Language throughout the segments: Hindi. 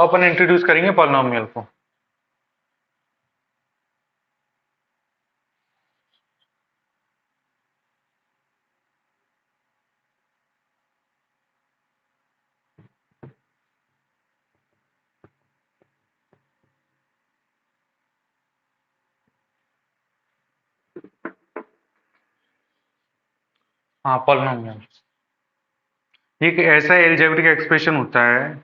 अब अपन इंट्रोड्यूस करेंगे पॉलिनोमियल को। हाँ, पॉलिनोमियल एक ऐसा एलजेब्रिक एक्सप्रेशन होता है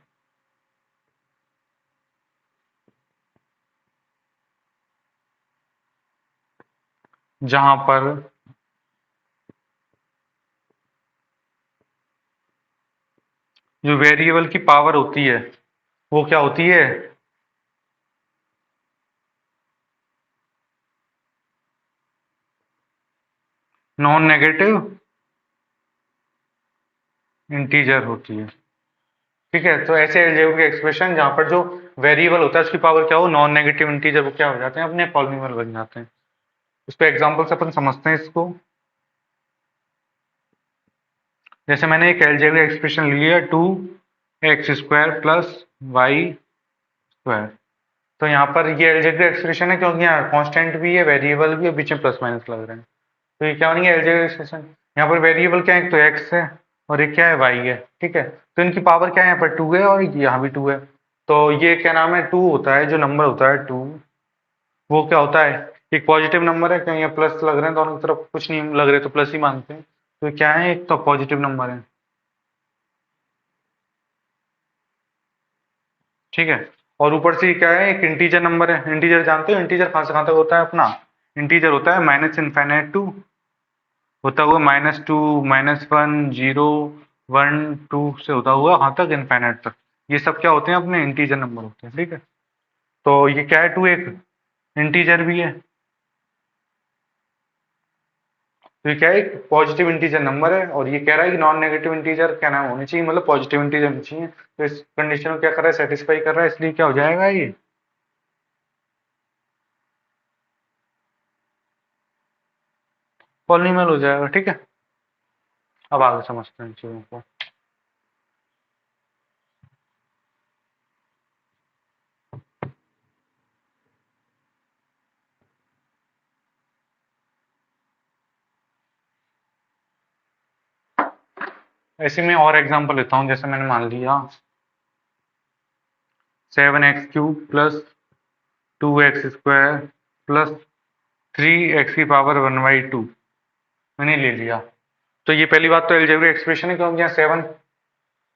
जहां पर जो वेरिएबल की पावर होती है वो क्या होती है, नॉन नेगेटिव इंटीजर होती है। ठीक है, तो ऐसे एलजेब्रिक एक्सप्रेशन जहां पर जो वेरिएबल होता है उसकी पावर क्या हो, नॉन नेगेटिव इंटीजर, वो क्या हो जाते हैं, अपने पॉलिनोमियल बन जाते हैं। इस पे एग्जांपल से अपन समझते हैं इसको। जैसे मैंने एक एलजेब्रिक एक्सप्रेशन लिया, 2x² प्लस वाई स्क्वायर। तो यहाँ पर ये एलजेब्रिक एक्सप्रेशन है क्योंकि यहाँ कांस्टेंट भी है, वेरिएबल भी है, बीच में प्लस माइनस लग रहे हैं। तो ये क्या बनेंगे, एलजेब्रिक एक्सप्रेशन। यहाँ पर वेरिएबल क्या है, एक तो एक्स है और एक क्या है, वाई है। ठीक है, तो इनकी पावर क्या है, यहाँ पर 2 है और यहाँ भी 2 है। तो ये क्या नाम है, 2 होता है, जो नंबर होता है 2, वो क्या होता है, एक पॉजिटिव नंबर है, क्योंकि यहाँ प्लस लग रहे हैं दोनों तरफ, कुछ नहीं लग रहे तो प्लस ही मानते हैं। तो ये क्या है, एक तो पॉजिटिव नंबर है। ठीक है, और ऊपर से क्या है, एक इंटीजर नंबर है। इंटीजर जानते हो, इंटीजर कहाँ से कहाँ तक होता है अपना, इंटीजर होता है माइनस इनफाइनाइट टू, होता हुआ -2 -1 0 1 2 से होता हुआ कहाँ तक, इनफाइनाइट तक। ये सब क्या होते हैं, अपने इंटीजर नंबर होते हैं। ठीक है, तो ये क्या है, 2 एक इंटीजर भी है। तो ये क्या है, एक पॉजिटिव इंटीजर नंबर है, और ये कह रहा है कि नॉन नेगेटिव इंटीजर क्या नाम होनी चाहिए, मतलब पॉजिटिव इंटीजर होनी चाहिए। तो इस कंडीशन को क्या कर रहा है, सेटिस्फाई कर रहा है, इसलिए क्या हो जाएगा, ये पॉलिनोमियल हो जाएगा। ठीक है, अब आगे समझते हैं इन चीजों को। ऐसे में और एग्जांपल लेता हूँ, जैसे मैंने मान लिया 7x³ plus 2x² plus 3x की पावर 1/2 मैंने ले लिया। तो ये पहली बात तो एलजेब्रिक एक्सप्रेशन है, क्योंकि यहाँ सेवन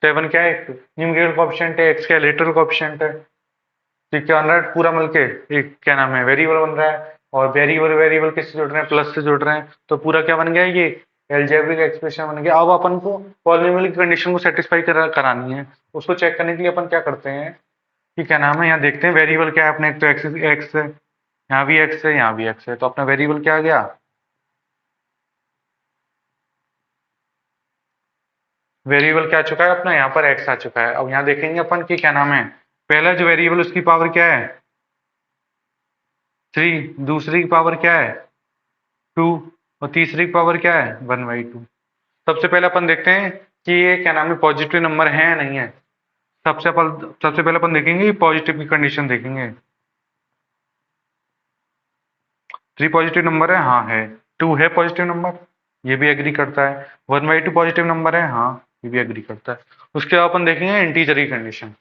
सेवन क्या है, न्यूमेरिकल कोएफिशिएंट है, एक्स क्या लिटरल कोएफिशिएंट है। तो ये क्या बन रहा है, पूरा मिलके एक क्या नाम है, वेरिएबल बन रहा है। और वेरिएबल वेरिएबल किससे जुड़ रहे हैं, प्लस से जुड़ रहे हैं। तो पूरा क्या बन गया, ये एलजेब्रिक एक्सप्रेशन बन गया। अब अपन को पॉलिनोमियल की कंडीशन को सेटिस्फाई करानी है। उसको चेक करने के लिए अपन क्या करते हैं कि क्या नाम है, यहाँ देखते हैं वेरिएबल क्या है अपने, एक तो एक्स एक्स है, यहाँ भी एक्स है, यहाँ भी एक्स है, तो अपना वेरिएबल क्या आ गया, वेरिएबल क्या आ चुका है अपना, यहाँ पर एक्स आ चुका है। अब यहाँ देखेंगे अपन कि क्या नाम है, पहला जो वेरिएबल उसकी पावर क्या है, 3, दूसरी की पावर क्या है, 2, और तीसरी की पावर क्या है, 1/2। सबसे पहले अपन देखते हैं कि ये क्या नाम है, पॉजिटिव नंबर है या नहीं है। सबसे पहले अपन देखेंगे पॉजिटिव की कंडीशन देखेंगे। 3 पॉजिटिव नंबर है, हाँ है। 2 है पॉजिटिव नंबर, ये भी एग्री करता है। 1/2 पॉजिटिव नंबर है, हाँ, ये भी एग्री करता है। उसके बाद अपन देखेंगे इंटीजर की कंडीशन।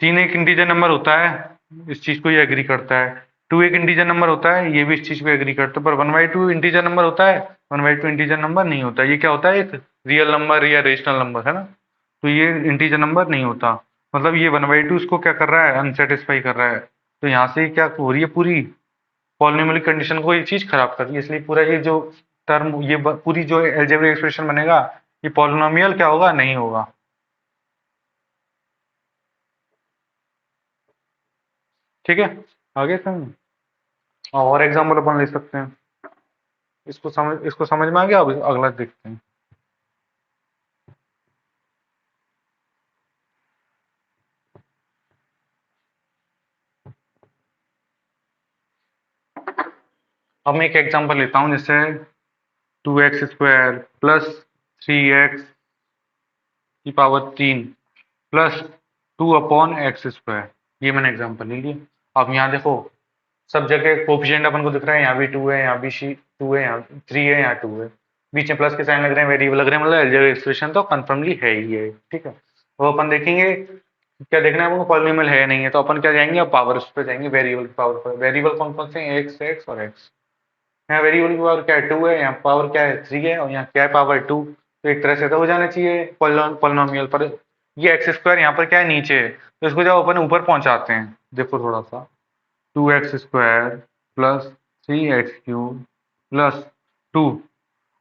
3 एक इंटीजर नंबर होता है, इस चीज को ये एग्री करता है। 2 एक इंटीजर नंबर होता है, ये भी इस चीज को एग्री करता है। पर 1/2 इंटीजर नंबर होता है, 1/2 इंटीजर नंबर नहीं होता। ये क्या होता है, एक रियल नंबर या रेशनल नंबर है ना। तो ये इंटीजर नंबर नहीं होता, मतलब ये 1/2 इसको क्या कर रहा है, अनसेटिस्फाई कर रहा है। तो यहाँ से क्या हो रही है, पूरी पॉलिनोमियल कंडीशन को ये चीज खराब कर रही है। इसलिए पूरा ये जो टर्म, ये पूरी जो अलजेब्रिक एक्सप्रेशन बनेगा, ये पॉलिनोमियल क्या होगा, नहीं होगा। ठीक है, आगे समझ, और एग्जाम्पल अपन ले सकते हैं। इसको समझ में आ गया, अब अगला देखते हैं। अब मैं एक एग्जांपल लेता हूँ, जैसे 2x² प्लस 3x की पावर 3 प्लस 2/x²। ये मैंने एग्जांपल ले लिया। अब यहाँ देखो सब जगह कोफिशिएंट अपन को दिख रहा है, यहाँ भी 2 है, यहाँ भी 2 है, यहाँ 3 है, यहाँ 2 है, बीच में प्लस के साइन लग रहे हैं, वेरिएबल लग रहे हैं, मतलब अलजेब्रिक एक्सप्रेशन तो कंफर्मली है ही है। ठीक है, तो अपन देखेंगे क्या देखना है हमको, पॉलिनोमियल है या नहीं है। तो अपन क्या जाएंगे, अब पावर उस पर जाएंगे, वेरिएबल की पावर पर। वेरिएबल कौन कौन से हैं, एक्स और एक्स। यहाँ वेरिएबल की पावर क्या है, 2 है, यहाँ पावर क्या है, 3 है, और यहाँ क्या है, पावर 2। तो एक तरह से तो हो जाना चाहिए पॉलिनोमियल पर। ये x² यहाँ पर क्या है, नीचे है, तो इसको जब अपन ऊपर पहुंचाते हैं, देखो थोड़ा सा, 2x² प्लस 3x³ प्लस 2।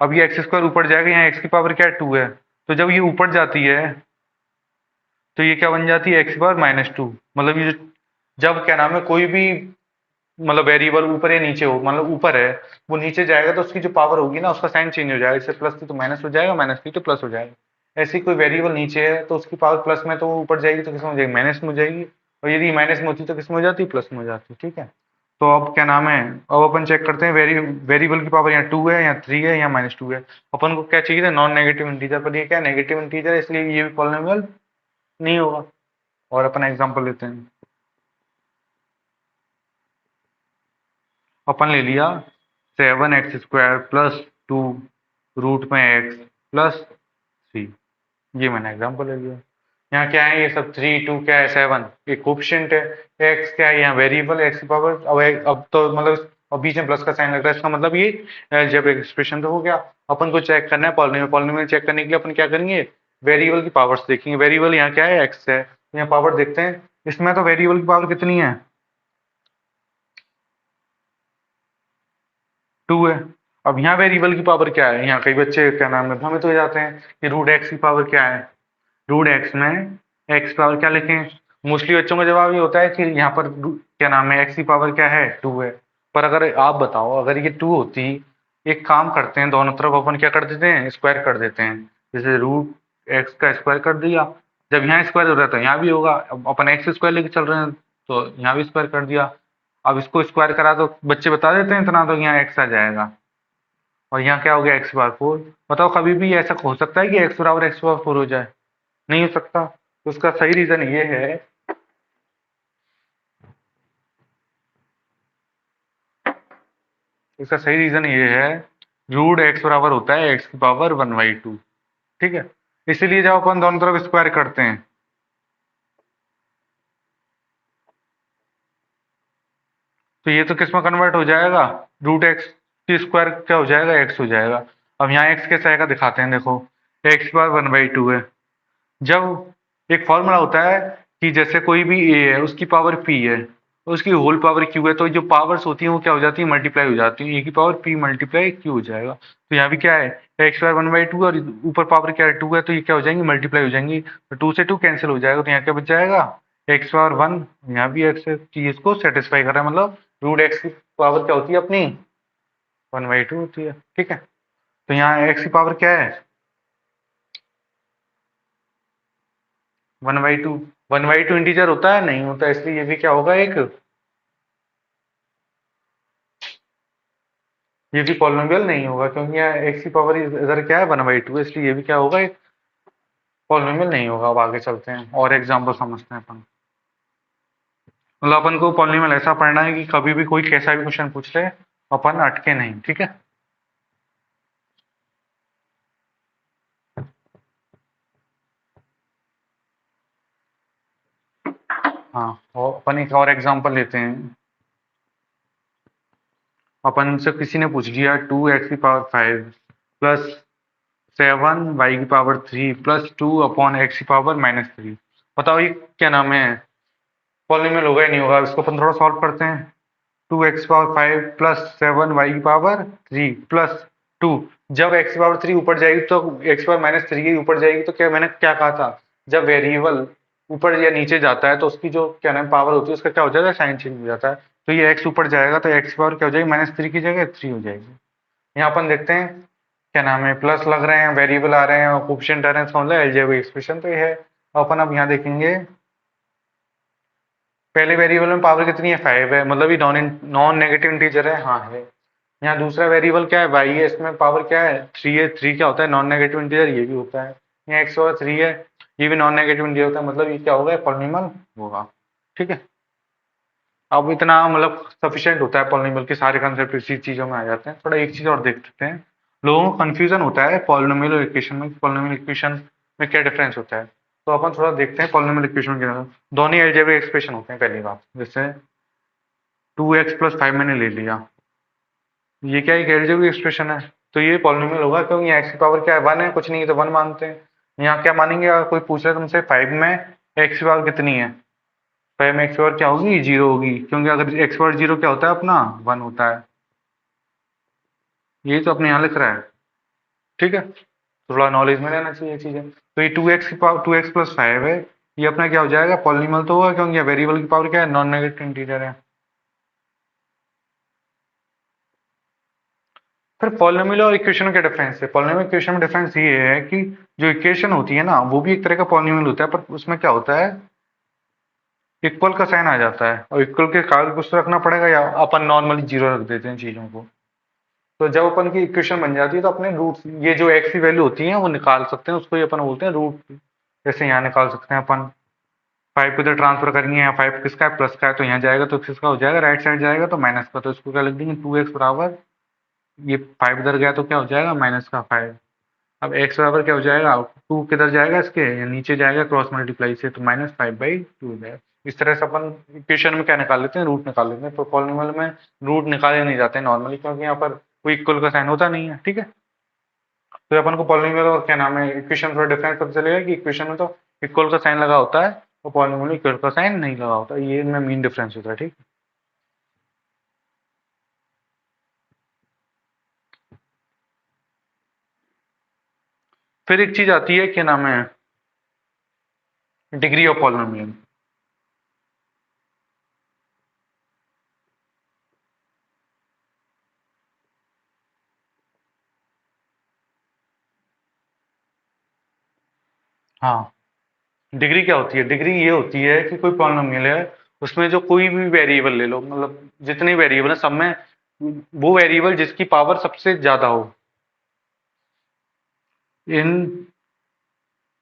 अब ये x² ऊपर जाएगा, यहाँ x की पावर क्या है, 2 है, तो जब ये ऊपर जाती है तो ये क्या बन जाती है, x⁻−2। मतलब ये जब क्या नाम है, कोई भी मतलब वेरिएबल ऊपर या नीचे हो, मतलब ऊपर है वो नीचे जाएगा तो उसकी जो पावर होगी ना, उसका साइन चेंज हो जाएगा, इससे प्लस थी तो माइनस हो जाएगा, माइनस थी तो प्लस हो जाएगा। ऐसे ही कोई वेरिएबल नीचे है तो उसकी पावर प्लस में, तो वो ऊपर जाएगी तो किस में हो जाएगी, माइनस में हो जाएगी, और यदि माइनस में होती तो किस में हो जाती, प्लस में हो जाती। ठीक है, तो अब क्या नाम है, अब अपन चेक करते हैं वेरिएबल की पावर यहाँ 2 है, यहाँ 3 है, यहाँ -2 है। अपन को क्या चाहिए था, नॉन नेगेटिव इंटीजर, पर ये क्या नेगेटिव इंटीजर, इसलिए ये भी पॉलिनोमियल नहीं होगा। और अपन एग्जांपल लेते हैं, अपन ले लिया 7x² प्लस 2 रूट में x प्लस 3। ये मैंने एग्जांपल ले लिया। यहाँ क्या है, ये सब 3 2 क्या है, 7 ये कोफिशिएंट है, x क्या है, यहाँ वेरिएबल x की पावर। अब तो मतलब अब बीच में प्लस का साइन लग रहा है, इसका मतलब ये जब एक्सप्रेशन तो हो गया। अपन को चेक करना है पॉलिनोमियल, पॉलिनोमियल चेक करने के लिए अपन क्या करेंगे, वेरिएबल की पावर्स देखेंगे। वेरिएबल यहाँ क्या है, x है, तो यहाँ पावर देखते हैं, इसमें तो वेरिएबल की पावर कितनी है, 2 है। अब यहाँ वेरिएबल की पावर क्या है, यहाँ कई बच्चे क्या नाम है भ्रमित हो जाते हैं कि रूट एक्स की पावर क्या है। रूट एक्स में एक्स पावर क्या लिखें, मोस्टली बच्चों का जवाब ये होता है कि यहाँ पर क्या नाम है, एक्स की पावर क्या है, 2 है। पर अगर आप बताओ, अगर ये 2 होती, एक काम करते हैं, दोनों तरफ अपन क्या कर देते हैं, स्क्वायर कर देते हैं। जैसे रूट एक्स का स्क्वायर कर दिया, जब यहाँ स्क्वायर हो रहा है तो यहाँ भी होगा। अब अपन एक्स स्क्वायर लेके चल रहे हैं तो यहाँ भी स्क्वायर कर दिया। अब इसको स्क्वायर करा तो बच्चे बता देते हैं इतना, तो यहाँ एक्स आ जाएगा, और यहाँ क्या हो गया, x⁻4। बताओ कभी भी ऐसा हो सकता है कि x⁻4 हो जाए, नहीं हो सकता। तो उसका सही रीजन ये है, इसका सही रीजन ये है, रूट एक्स बराबर होता है x⁻1/2। ठीक है, इसीलिए जब अपन दोनों तरफ स्क्वायर करते हैं तो ये तो किस में कन्वर्ट हो जाएगा, रूट एक्स की स्क्वायर क्या हो जाएगा, एक्स हो जाएगा। अब यहाँ एक्स कैसे आएगा दिखाते हैं, देखो x⁻1/2 है। जब एक फॉर्मूला होता है कि जैसे कोई भी ए है उसकी पावर पी है, उसकी होल पावर क्यू है, तो जो पावर्स होती हैं वो क्या हो जाती है, मल्टीप्लाई हो जाती है, ए की पावर पी मल्टीप्लाई क्यू हो जाएगा। तो यहाँ भी क्या है, x⁻1/2 और ऊपर पावर क्या है, 2 है, तो ये क्या हो जाएंगी, मल्टीप्लाई हो जाएंगी, तो 2 से 2 कैंसिल हो जाएगा, तो यहाँ क्या बच जाएगा, x⁻1, यहाँ भी x है, कि इसको सेटिस्फाई कर रहा है, मतलब रूट एक्स की पावर क्या होती है अपनी, 1/2 होती है। ठीक है, तो यहाँ x की पावर क्या है, 1/2। 1/2 इंटीजर होता है, नहीं होता, इसलिए ये भी क्या होगा, एक ये भी पॉलिनोमियल नहीं होगा, क्योंकि यहाँ x की पावर इधर क्या है, 1/2, इसलिए ये भी क्या होगा, एक पॉलिनोमियल नहीं होगा। अब आगे चलते हैं और एग्जांपल समझते हैं अपन। मतलब अपन को पॉलिनोमियल ऐसा पढ़ना है कि कभी भी कोई कैसा भी क्वेश्चन पूछ ले अपन अटके नहीं। ठीक है, हाँ, और अपन एक और एग्जांपल लेते हैं। अपन से किसी ने पूछ लिया 2x⁵ plus 7y⁵ plus 2/x⁻−3। बताओ ये क्या नाम है, पॉलिनोमियल होगा या नहीं होगा, इसको अपन थोड़ा सॉल्व करते हैं। 2x⁵ plus 7y⁵ plus 2। जब x⁻3 ऊपर जाएगी तो x⁻−3 ऊपर जाएगी, तो क्या मैंने क्या कहा था, जब वेरिएबल ऊपर या नीचे जाता है तो उसकी जो क्या नाम पावर होती है उसका क्या हो जाता है, साइन चेंज हो जाता है। तो ये x ऊपर जाएगा तो x पावर क्या हो जाएगी, -3 की जगह 3 हो जाएगी। यहाँ अपन देखते हैं क्या नाम है, प्लस लग रहे हैं, वेरिएबल आ रहे हैं और कोफिशिएंट आ रहे हैं, इसका मतलब अलजेब्रिक एक्सप्रेशन तो ये है। अपन अब यहाँ देखेंगे, पहले वेरिएबल में पावर कितनी है, 5 है, मतलब ये नॉन नेगेटिव इंटीजर है, हाँ है। यहाँ दूसरा वेरिएबल क्या है, y है, इसमें पावर क्या है, 3 है। 3 क्या होता है, नॉन नेगेटिव इंटीजर, ये भी होता है। यहाँ x और 3 है, ये भी नॉन नेगेटिव इंटीजर होता है, मतलब ये क्या होगा, पॉलिनॉमियल होगा। ठीक है, अब इतना मतलब सफिशिएंट होता है पॉलिनॉमियल के सारे कंसेप्ट इसी चीजों में आ जाते हैं। थोड़ा एक चीज और देख लेते हैं, लोगों को कंफ्यूजन होता है पॉलिनॉमियल और इक्वेशन में, पॉलिनॉमियल इक्वेशन में क्या डिफरेंस होता है। तो अपन थोड़ा देखते हैं पॉलिनॉमियल इक्वेशन के अंदर दोनों अलजेब्रिक एक्सप्रेशन होते हैं। पहली बात, जैसे 2x+5 मैंने ले लिया, ये क्या एक अलजेब्रिक एक्सप्रेशन है, तो ये पॉलिनॉमियल होगा क्योंकि यहाँ x की पावर क्या है, 1 है, कुछ नहीं है तो 1 मानते हैं। यहाँ क्या मानेंगे, अगर कोई पूछ रहा है तुमसे 5 में x की पावर कितनी है, 5 में x की पावर क्या होगी, 0 होगी, क्योंकि अगर x की पावर 0 क्या होता है अपना, 1 होता है। यही तो अपने यहाँ लिख रहा है। ठीक है, तो थोड़ा नॉलेज में रहना चाहिए चीजें। तो ये 2x की पावर 2x+5 है, ये अपना क्या हो जाएगा, पॉलिनॉमियल तो होगा क्योंकि वेरिएबल की पावर क्या है, नॉन नेगेटिव इंटीजर है। फिर पॉलिनॉमियल और इक्वेशन में क्या डिफरेंस है, पॉलिनॉमियल इक्वेशन में डिफरेंस ये है कि जो इक्वेशन होती है ना, वो भी एक तरह का पॉलिनॉमियल होता है, पर उसमें क्या होता है, इक्वल का साइन आ जाता है, और इक्वल के कागज कुछ तो रखना पड़ेगा, या अपन नॉर्मली जीरो रख देते हैं चीजों को। तो जब अपन की इक्वेशन बन जाती है तो अपने रूट, ये जो एक्स की वैल्यू होती है वो निकाल सकते हैं, उसको ही अपन बोलते हैं रूट। जैसे यहाँ निकाल सकते हैं अपन, 5 को इधर ट्रांसफर करनी है, 5 किसका है, प्लस का है, तो यहाँ जाएगा तो किसका हो जाएगा, राइट साइड जाएगा तो माइनस का, तो इसको क्या लिख देंगे, 2x बराबर, ये 5 इधर गया तो क्या हो जाएगा, -5। अब x बराबर क्या हो जाएगा, 2 किधर जाएगा, इसके नीचे जाएगा क्रॉस मल्टीप्लाई से, तो -5/2 हो जाएगा। इस तरह से अपन इक्वेशन में क्या निकाल लेते हैं, रूट निकाल लेते हैं। तो पॉलिनॉमियल में रूट निकाले नहीं जाते हैं नॉर्मली, क्योंकि यहाँ पर कोई इक्वल का साइन होता नहीं है। ठीक है, तो अपन को पॉलिनॉमियल और क्या नाम है इक्वेशन थोड़ा डिफरेंस पता चलेगा कि इक्वेशन में तो इक्वल का साइन लगा होता है और पॉलिनॉमियल में इक्वल का साइन नहीं लगा होता, ये इनमें मेन डिफरेंस होता है। ठीक, फिर एक चीज आती है, क्या नाम है, डिग्री ऑफ पॉलिनॉमियल। हाँ, डिग्री क्या होती है, डिग्री ये होती है कि कोई पॉलिनॉमियल है, उसमें जो कोई भी वेरिएबल ले लो, मतलब जितने वेरिएबल है सब में वो वेरिएबल जिसकी पावर सबसे ज्यादा हो, in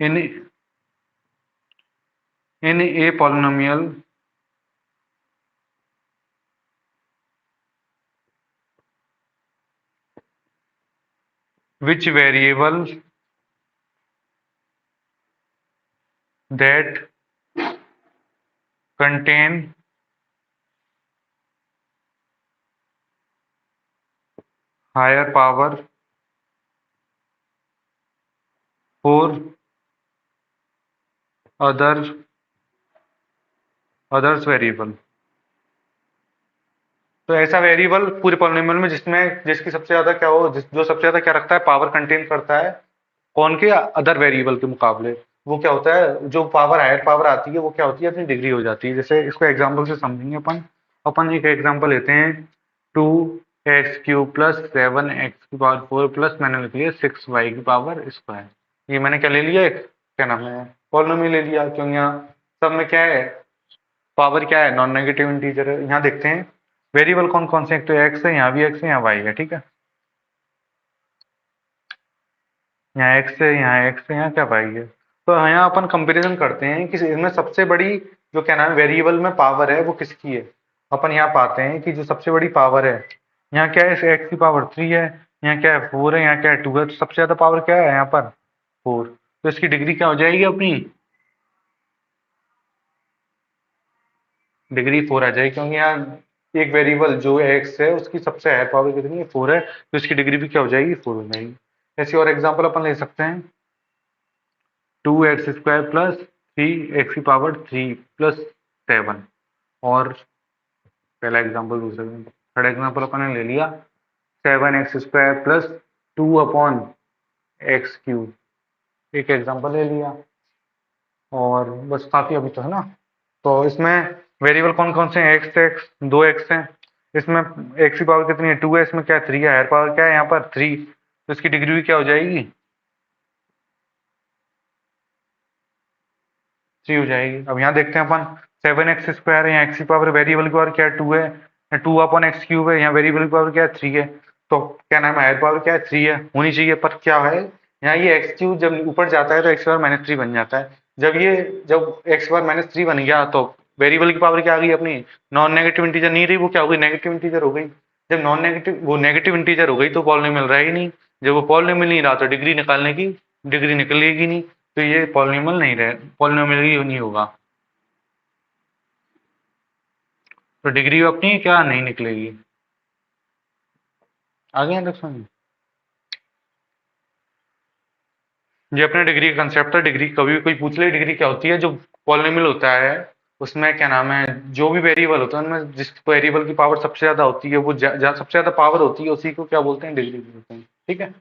in in a polynomial which variable that contain higher power for other others variable. तो ऐसा वेरिएबल पूरे पॉलिनोमियल में जिसमें जिसकी सबसे ज्यादा क्या हो, जो सबसे ज्यादा क्या रखता है, पावर कंटेन करता है, कौन के, अदर वेरिएबल के मुकाबले, वो क्या होता है, जो पावर हायर पावर आती है वो क्या होती है, अपनी डिग्री हो जाती है। जैसे इसको एग्जांपल से समझेंगे अपन। अपन एक एग्जांपल लेते हैं, 2x³ + 7x⁴ प्लस मैंने लिख लिया 6y⁴। ये मैंने क्या ले लिया, एक क्या नाम है, पॉलिनोमियल ले लिया, क्योंकि यहाँ सब में क्या है, पावर क्या है, नॉन नेगेटिव इंटीजर है। यहाँ देखते हैं वेरिएबल कौन कौन से, एक तो एक्स है, यहाँ भी एक्स है, यहाँ वाई है। ठीक है, यहाँ एक्स है, यहाँ एक्स है, यहाँ क्या वाई है। तो यहाँ अपन कंपैरिजन करते हैं कि इसमें सबसे बड़ी जो क्या नाम है वेरिएबल में पावर है वो किसकी है। अपन यहाँ पाते हैं कि जो सबसे बड़ी पावर है, यहाँ क्या है, एक्स की पावर 3 है, यहाँ क्या है 4 है, यहाँ क्या है 2 है, तो सबसे ज्यादा पावर क्या है यहाँ पर, 4। तो इसकी डिग्री क्या हो जाएगी अपनी, डिग्री 4 आ जाएगी, क्योंकि यहाँ एक वेरिएबल जो एक्स है उसकी सबसे हायर पावर कितनी है, 4 है, तो इसकी डिग्री भी क्या हो जाएगी, 4 हो जाएगी। ऐसी और एग्जांपल अपन ले सकते हैं, 2x² + 3x⁴ और पहला एग्जांपल दूसरा, थर्ड एग्जांपल अपन ने ले लिया 7x² + 2/x³। एक एग्जांपल ले लिया और बस, काफी अभी तो है ना। तो इसमें वेरिएबल कौन कौन से हैं, एक्स एक्स 2x है, इसमें एक्स की पावर कितनी है, 2 है, इसमें क्या है, 3 है, हायर पावर क्या है यहाँ पर 3, तो इसकी डिग्री भी क्या हो जाएगी, 3 हो जाएगी। अब यहाँ देखते हैं अपन, 7x² है, यहाँ एक्स की पावर वेरिएबल की पावर क्या है, 2 है, 2/x³ है, यहाँ वेरिएबल की पावर क्या है, 3 है, तो क्या नाम है, हायर पावर क्या है, 3 है, होनी चाहिए, पर क्या है, यहाँ ये x³ जब ऊपर जाता है तो x⁴ -3 बन जाता है, जब एक्स बार -3 बन गया तो वेरिएबल की पावर क्या आ गई अपनी, नॉन नेगेटिव इंटीजर नहीं रही, वो क्या हो गई, नेगेटिव इंटीजर हो गई। जब नॉन नेगेटिव वो नेगेटिव इंटीजर हो गई तो पॉलिनोमियल रहा ही नहीं। जब वो पॉलिनोमियल नहीं रहा तो डिग्री निकालने की डिग्री निकलेगी नहीं, तो ये पॉलिनोमियल नहीं रहे, पॉलिनोमियल ही नहीं होगा, तो डिग्री अपनी क्या नहीं निकलेगी। आ गया तक समझ। ये अपने डिग्री का कंसेप्ट है। डिग्री कभी भी कोई पूछ ले डिग्री क्या होती है, जो पॉलिनोमियल होता है उसमें क्या नाम है, जो भी वेरिएबल होता है उनमें जिस वेरिएबल की पावर सबसे ज्यादा होती है, वो जहाँ सबसे ज्यादा पावर होती है उसी को क्या बोलते हैं, डिग्री बोलते हैं। ठीक है।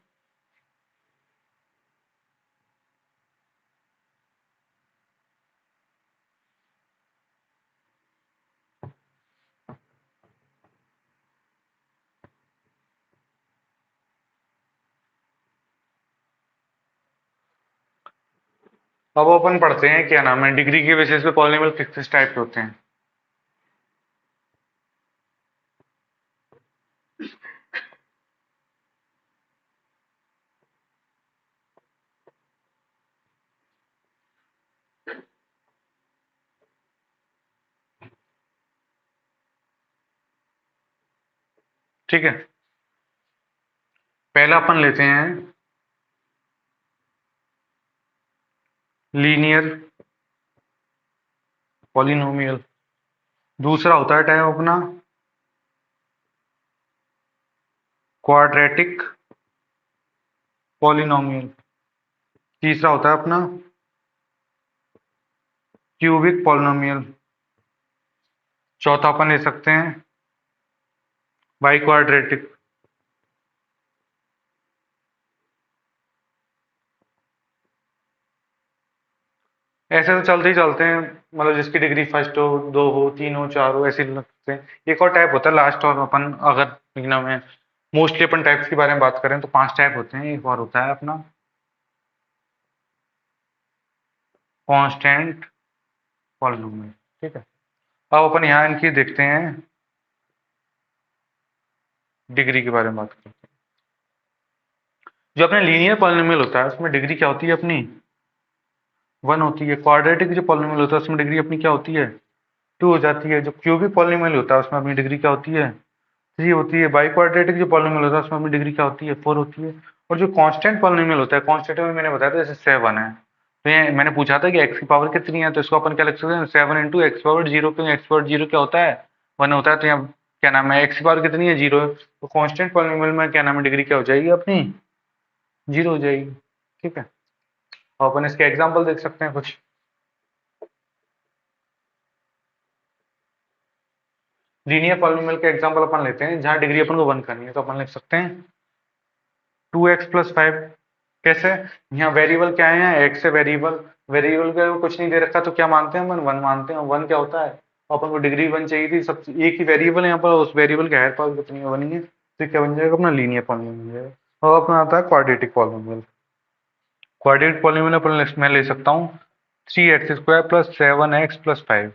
अब अपन पढ़ते हैं क्या नाम है, डिग्री के बेसिस पे पॉलिनोमियल किस किस टाइप के होते हैं। ठीक है, पहला अपन लेते हैं लीनियर पॉलिनोमियल। दूसरा होता है टाइप अपना क्वाड्रेटिक पॉलिनोमियल। तीसरा होता है अपना क्यूबिक पॉलिनोमियल। चौथा अपन ले सकते हैं बाई क्वाड्रेटिक। ऐसे तो चलते ही चलते हैं, मतलब जिसकी डिग्री फर्स्ट हो, दो हो, तीन हो, चार हो, ऐसे लगते हैं। एक और टाइप होता है लास्ट, और अपन अगर ना में मोस्टली अपन टाइप्स के बारे में बात करें तो 5 टाइप होते हैं। एक और होता है अपना कांस्टेंट पॉलिनोमियल। ठीक है। अब अपन यहाँ इनकी देखते हैं, डिग्री के बारे में बात करते हैं। जो अपने लीनियर पॉलिनोमियल होता है उसमें डिग्री क्या होती है अपनी, 1 होती है। क्वाड्रेटिक जो पॉलिनोमियल होता है उसमें डिग्री अपनी क्या होती है, 2 हो जाती है। जो क्यूबिक पॉलिनोमियल होता है उसमें अपनी डिग्री क्या होती है, 3 होती है। बाई क्वाड्रेटिक जो पॉलिनोमियल होता है उसमें अपनी डिग्री क्या होती है, 4 होती है। और जो कांस्टेंट पॉलिनोमियल होता है, कांस्टेंट में मैंने बताया था जैसे 7 है, तो ये मैंने पूछा था कि एक्स की पावर कितनी है, तो इसको अपन क्या लिख सकते हैं, 7 इंटू एक्स पावर जीरो, क्योंकि एक्स पावर जीरो क्या होता है, 1 होता है। तो यहाँ क्या नाम है, एक्स की पावर कितनी है, 0 है, तो कांस्टेंट पॉलिनोमियल में क्या नाम है, डिग्री क्या हो जाएगी अपनी, 0 हो जाएगी। ठीक है। और अपन इसके एग्जाम्पल देख सकते हैं कुछ। लीनियर पॉलिनोमियल के एग्जांपल अपन लेते हैं जहां डिग्री अपन को 1 करनी है, तो अपन लिख सकते हैं 2x+5। कैसे, यहाँ वेरिएबल क्या है, एक्स है वेरिएबल, वेरिएबल का कुछ नहीं दे रखा तो क्या मानते हैं अपन, 1 मानते हैं। 1 क्या होता है, अपन को डिग्री 1 चाहिए थी, सब एक ही वेरिएबल है यहाँ पर, उस वेरिएबल के हायर पावर कितनी है, 1 ही है, तो क्या बन जाएगा अपना लीनियर पॉलिनोमियल। और अपना आता है क्वाड्रेटिक पॉलिनोमियल। क्वाड्रेटिक पॉलिनोमियल अपन मैं ले सकता हूँ 3x² + 7x+5।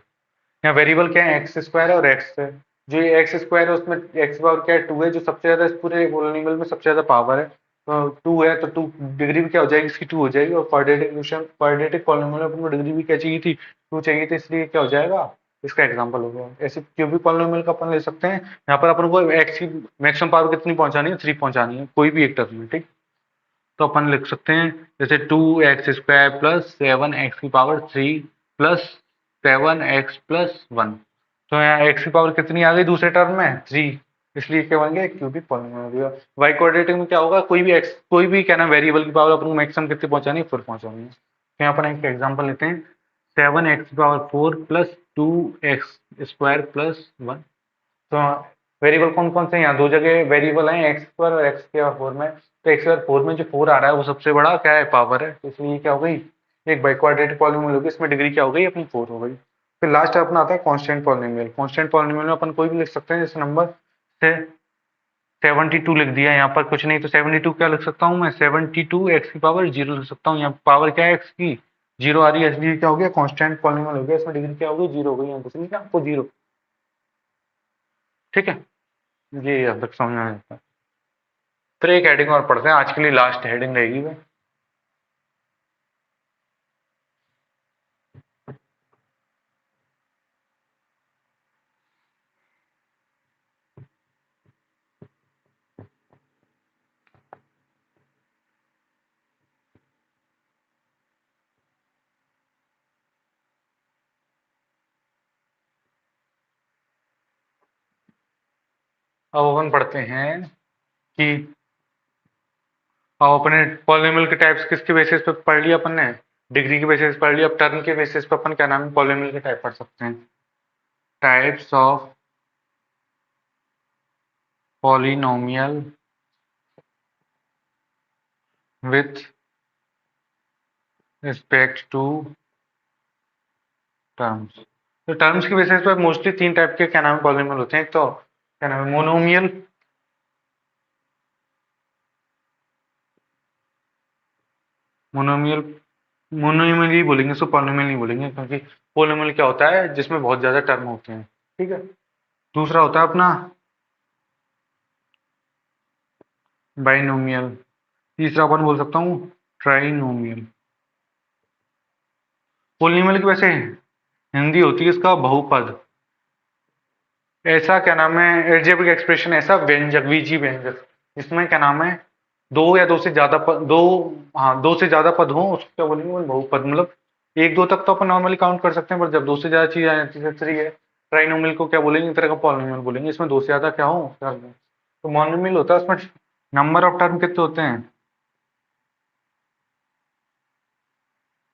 यहाँ वेरिएबल क्या है, एक्स स्क्वायर और एक्स है। जो ये एक्स स्क्वायर है उसमें एक्स पावर क्या है, 2 है, जो सबसे ज्यादा इस पूरे पॉलिनोमियल में सबसे ज्यादा पावर है, तो 2 है, तो 2 डिग्री भी क्या हो जाएगी इसकी, 2 हो जाएगी। और क्वाड्रेटिक पॉलिनोमियल में अपने डिग्री भी क्या चाहिए थी, 2 चाहिए थी, इसलिए क्या हो जाएगा, इसका एग्जांपल हो गया। ऐसे क्यूबिक पॉलिनोमियल का अपन ले सकते हैं, यहाँ पर अपन को एक्स की मैक्सिमम पावर कितनी पहुंचानी है, 3 पहुंचानी है, कोई भी एक टर्म में। ठीक, तो अपन लिख सकते हैं जैसे 2x² + 7x³ प्लस 7x+1। तो यहाँ x की पावर कितनी आ गई दूसरे टर्म में, 3, इसलिए क्या बन गया, क्यूबिक पॉलिनोमियल। वाई क्वाड्रेटिक में क्या होगा, कोई भी क्या ना वेरिएबल की पावर अपन को मैक्सिमम कितनी पहुंचानी है, 4 पहुंचानी है। तो यहाँ पर एक एग्जांपल लेते हैं 7x⁴ + 2x² + 1। तो वेरिएबल कौन कौन से हैं? यहाँ दो जगह वेरिएबल हैं, x² और x⁴ में। तो x⁴ में जो 4 आ रहा है वो सबसे बड़ा क्या है, पावर है, तो इसलिए क्या हो गई, एक बाई क्वाड्रेटिक पॉलिनोमियल होगी, इसमें डिग्री क्या हो गई अपनी, 4 हो गई। फिर लास्ट अपना आता है कांस्टेंट पॉलिनोमियल। कांस्टेंट पॉलिनोमियल में अपन कोई भी लिख सकते हैं, जैसे नंबर से 72 लिख दिया, यहाँ पर कुछ नहीं तो 72 क्या लिख सकता हूँ मैं, 72 एक्स की पावर 0 लिख सकता हूँ। यहाँ पावर क्या है एक्स की, 0 आ रही है, इसलिए क्या हो गया, कांस्टेंट पॉलिनोमियल हो गया, इसमें डिग्री क्या हो गई, 0 हो गई, यहाँ कुछ नहीं, आपको 0। ठीक है, ये अब तक समझ में आ जाता है। फिर एक हेडिंग और पढ़ते हैं, आज के लिए लास्ट हेडिंग रहेगी वो। अब अपन पढ़ते हैं कि अब अपने पॉलिनॉमियल के टाइप्स किसके बेसिस पे पढ़ लिया अपन ने, डिग्री के बेसिस पे पढ़ लिया। अब टर्म के बेसिस पे अपन क्या नाम है, पॉलिनॉमियल के टाइप पढ़ सकते हैं। Types of polynomial with respect to terms. तो टर्म्स के बेसिस पे मोस्टली तीन टाइप के क्या नाम है पॉलिनोमियल होते हैं। एक तो क्या नाम है मोनोमियल, मोनोमियल मोनोमियल ही बोलेंगे, इसको पॉलिनोमियल नहीं बोलेंगे, क्योंकि पॉलिनोमियल क्या होता है जिसमें बहुत ज्यादा टर्म होते हैं। ठीक है। दूसरा होता है अपना बाइनोमियल। तीसरा अपन बोल सकता हूँ ट्राइनोमियल। पॉलिनोमियल की वैसे हिंदी होती है इसका बहुपद। ऐसा क्या नाम है एल्जेब्रिक एक्सप्रेशन, ऐसा व्यंजक, बीजी व्यंजक, इसमें क्या नाम है दो या दो से ज्यादा पद, दो, हाँ दो से ज्यादा पद हो उसको क्या बोलेंगे, वो बहुपद। मतलब एक दो तक तो अपन नॉर्मली काउंट कर सकते हैं, पर जब दो से ज्यादा चीज आ जाती है, थ्री है, ट्राइनोमियल को क्या बोलेंगे, इस तरह का पॉलिनोमियल बोलेंगे, इसमें दो से ज्यादा क्या हो टर्म। तो मोनोमियल होता है, उसमें नंबर ऑफ टर्म कितने होते हैं,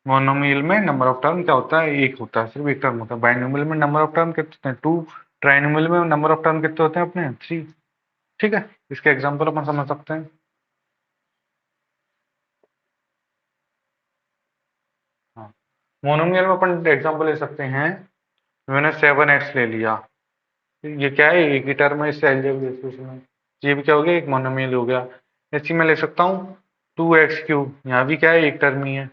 मोनोमियल में नंबर ऑफ टर्म क्या होता है, एक होता है, सिर्फ एक टर्म होता है। बाइनोमियल में नंबर ऑफ टर्म कितने होते हैं, टू। ट्राइनोमियल में नंबर ऑफ टर्म कितने होते हैं अपने, थ्री। ठीक है। इसके एग्जांपल अपन समझ सकते हैं। हाँ, मोनोमियल में अपन एग्जांपल ले सकते हैं। मैंने 7x ले लिया, ये क्या है, एक ही टर्म है, इससे अलजेब्रिक एक्सप्रेशन में, ये भी क्या हो गया, एक मोनोमियल हो गया। ऐसे मैं ले सकता हूँ 2x3, यहाँ भी क्या है, एक टर्म ही है।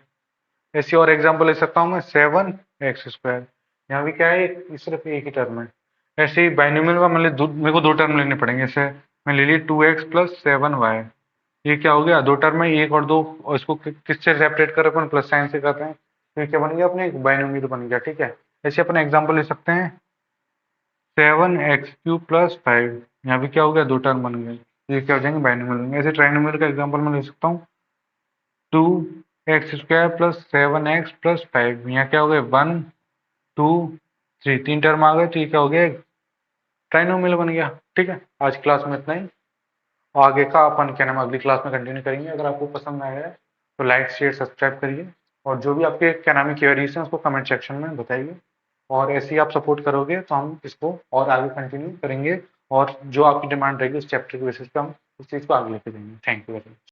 ऐसी और एग्जांपल ले सकता हूँ मैं 7x2, यहाँ भी क्या है, सिर्फ एक ही टर्म है। ऐसे ही बाइनोमियल का मेरे को दो टर्म लेने पड़ेंगे। जैसे मैं ले ली 2x+7y, ये क्या हो गया, दो टर्म है, एक और दो, और इसको किससे सेपरेट कर रहे हैं अपन, प्लस साइन से कर रहे हैं, तो ये क्या बन गया अपने, एक बाइनोमियल बन गया। ठीक है। ऐसे अपन एग्जांपल ले सकते हैं 7x3+5, यहाँ भी क्या हो गया, दो टर्म बन गए, ये क्या हो जाएंगे, बाइनोमियल बन गए। ऐसे ट्राइनोमियल का एग्जांपल मैं ले सकता हूँ 2x² + 7x + 5, यहाँ क्या हो गया, 1 2 3, तीन टर्म आ गए, तो ये क्या हो गया, ट्राइनोमियल बन गया। ठीक है। आज क्लास में इतना ही, आगे का अपन क्या नाम अगली क्लास में कंटिन्यू करेंगे। अगर आपको पसंद आया है तो लाइक शेयर सब्सक्राइब करिए, और जो भी आपके क्या नाम है क्वेरीज हैं उसको कमेंट सेक्शन में बताइए। और ऐसे ही आप सपोर्ट करोगे तो हम इसको और आगे कंटिन्यू करेंगे, और जो आपकी डिमांड रहेगी उस चैप्टर के बेसिस पे हम उस चीज़ को आगे लेके जाएंगे। Thank you very much.